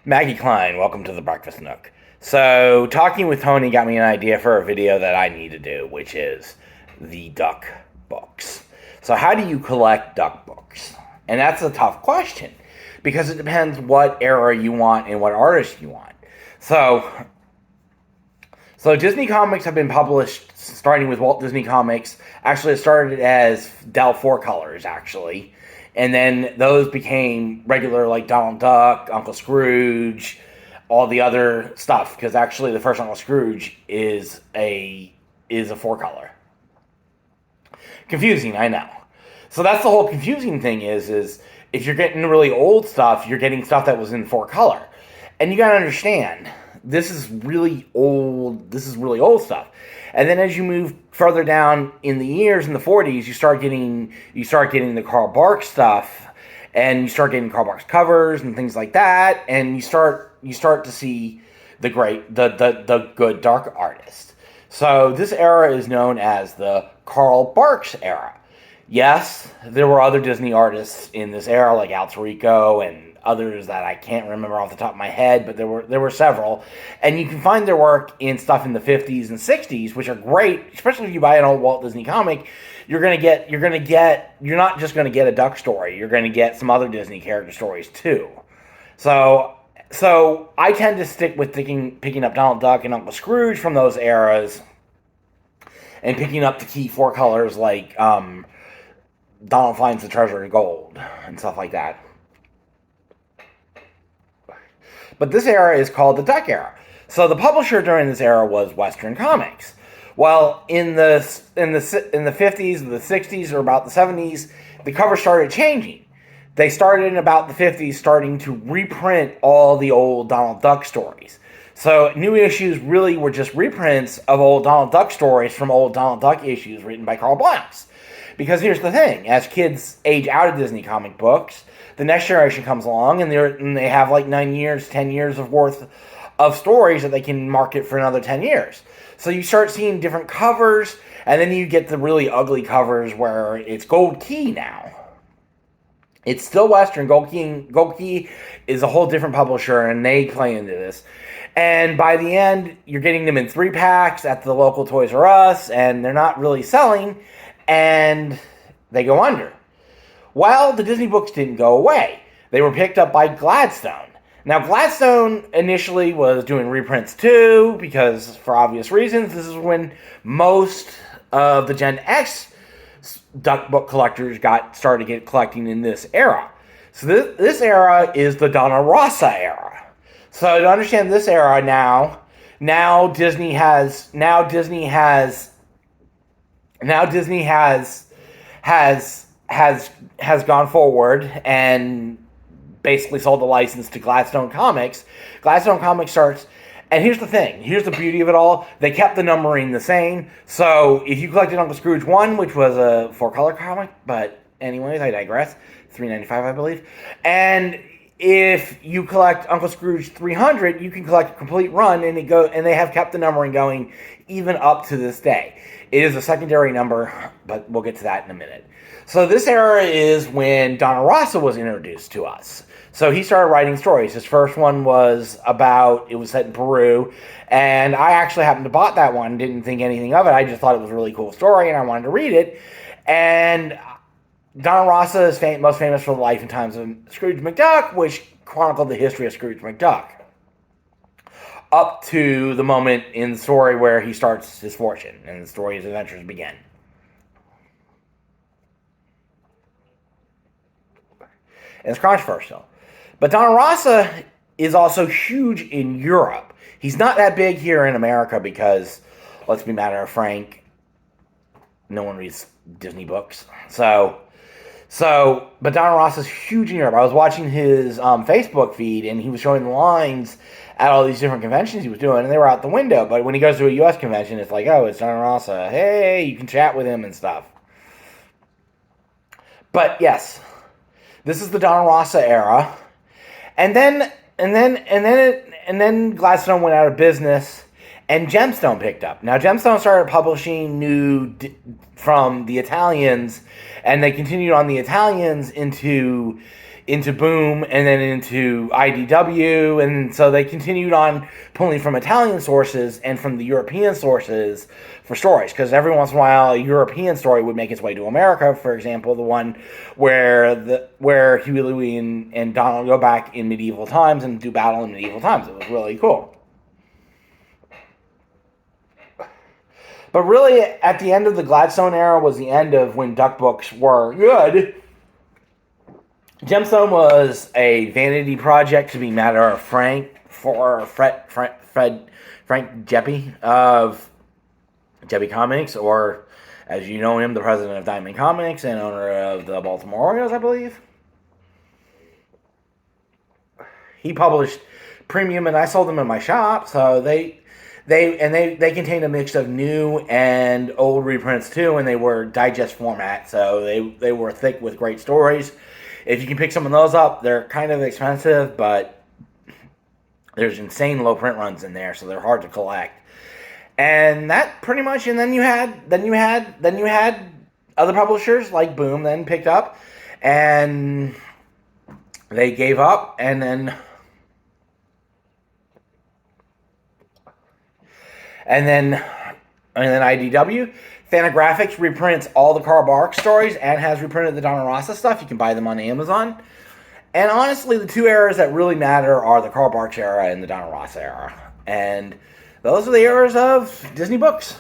Maggie Klein, welcome to the Breakfast Nook. So, talking with Tony got me an idea for a video that I need to do, which is the duck books. So, how do you collect duck books? And that's a tough question because it depends what era you want and what artist you want. So Disney comics have been published starting with Walt Disney Comics. Actually, it started as Dell 4 colors, actually. And then those became regular, like Donald Duck, Uncle Scrooge, all the other stuff. Because actually, the first Uncle Scrooge is a 4 color. Confusing, I know. So that's the whole confusing thing is if you're getting really old stuff, you're getting stuff that was in 4 color. And you gotta understand, this is really old stuff. And then as you move further down in the years, in the 40s, you start getting the Carl Barks stuff, and you start getting Carl Barks covers and things like that, and you start to see the good dark artist. So this era is known as the Carl Barks era. Yes, there were other Disney artists in this era, like Al Tarico and others that I can't remember off the top of my head, but there were several. And you can find their work in stuff in the 50s and 60s, which are great, especially if you buy an old Walt Disney comic. You're not just going to get a duck story. You're going to get some other Disney character stories too. So I tend to stick with picking up Donald Duck and Uncle Scrooge from those eras and picking up the key 4 colors like Donald Finds the Treasure of Gold and stuff like that. But this era is called the Duck era. So the publisher during this era was Western Comics. Well, in the 50s, the 60s, or about the 70s, the cover started changing. They started in about the 50s starting to reprint all the old Donald Duck stories. So new issues really were just reprints of old Donald Duck stories from old Donald Duck issues written by Carl Barks. Because here's the thing, as kids age out of Disney comic books, the next generation comes along and they have like 9 years, 10 years of worth of stories that they can market for another 10 years. So you start seeing different covers, and then you get the really ugly covers where it's Gold Key now. It's still Western. Gold Key is a whole different publisher, and they play into this. And by the end, you're getting them in 3-packs at the local Toys R Us, and they're not really selling, and they go under. Well, the Disney books didn't go away. They were picked up by Gladstone. Now, Gladstone initially was doing reprints too, because for obvious reasons, this is when most of the Gen X duck book collectors started to get collecting in this era. So this era is the Donna Rossa era. So to understand this era now Disney has gone forward and basically sold the license to Gladstone Comics. Gladstone Comics starts, and here's the thing, here's the beauty of it all, they kept the numbering the same. So if you collected Uncle Scrooge 1, which was a 4-color comic, but anyways, I digress, $3.95 I believe, and if you collect Uncle Scrooge 300, you can collect a complete run, and they have kept the numbering going even up to this day. It is a secondary number, but we'll get to that in a minute. So this era is when Donna Rossa was introduced to us. So he started writing stories. His first one was set in Peru, and I actually happened to bought that one, didn't think anything of it. I just thought it was a really cool story, and I wanted to read it. And Donna Rossa is most famous for the life and times of Scrooge McDuck, which chronicled the history of Scrooge McDuck, up to the moment in the story where he starts his fortune, and the story, his adventures begin. And it's controversial. But Donna Rossa is also huge in Europe. He's not that big here in America because, let's be matter of frank, no one reads Disney books. But Donna Rossa is huge in Europe. I was watching his Facebook feed, and he was showing the lines at all these different conventions he was doing, and they were out the window. But when he goes to a U.S. convention, it's like, oh, it's Donna Rossa. Hey, you can chat with him and stuff. But yes, this is the Donna Rossa era, and then Gladstone went out of business, and Gemstone picked up. Now, Gemstone started publishing from the Italians, and they continued on the Italians into into Boom and then into IDW, and so they continued on pulling from Italian sources and from the European sources for stories, because every once in a while a European story would make its way to America. For example, the one where Huey Louie and Donald go back in medieval times and do battle in medieval times. It was really cool. But really, at the end of the Gladstone era was the end of when Duck Books were good. Gemstone was a vanity project, to be matter of frank, for Frank Geppi of Geppi Comics, or as you know him, the president of Diamond Comics and owner of the Baltimore Orioles, I believe. He published premium, and I sold them in my shop, so they contained a mix of new and old reprints too, and they were digest format, so they were thick with great stories. If you can pick some of those up, they're kind of expensive, but there's insane low print runs in there, so they're hard to collect. And that pretty much, and then you had other publishers like Boom then picked up, and they gave up, and then IDW. Fantagraphics reprints all the Carl Barks stories and has reprinted the Donna Rossa stuff. You can buy them on Amazon. And honestly, the two eras that really matter are the Carl Barks era and the Donna Rossa era. And those are the eras of Disney Books.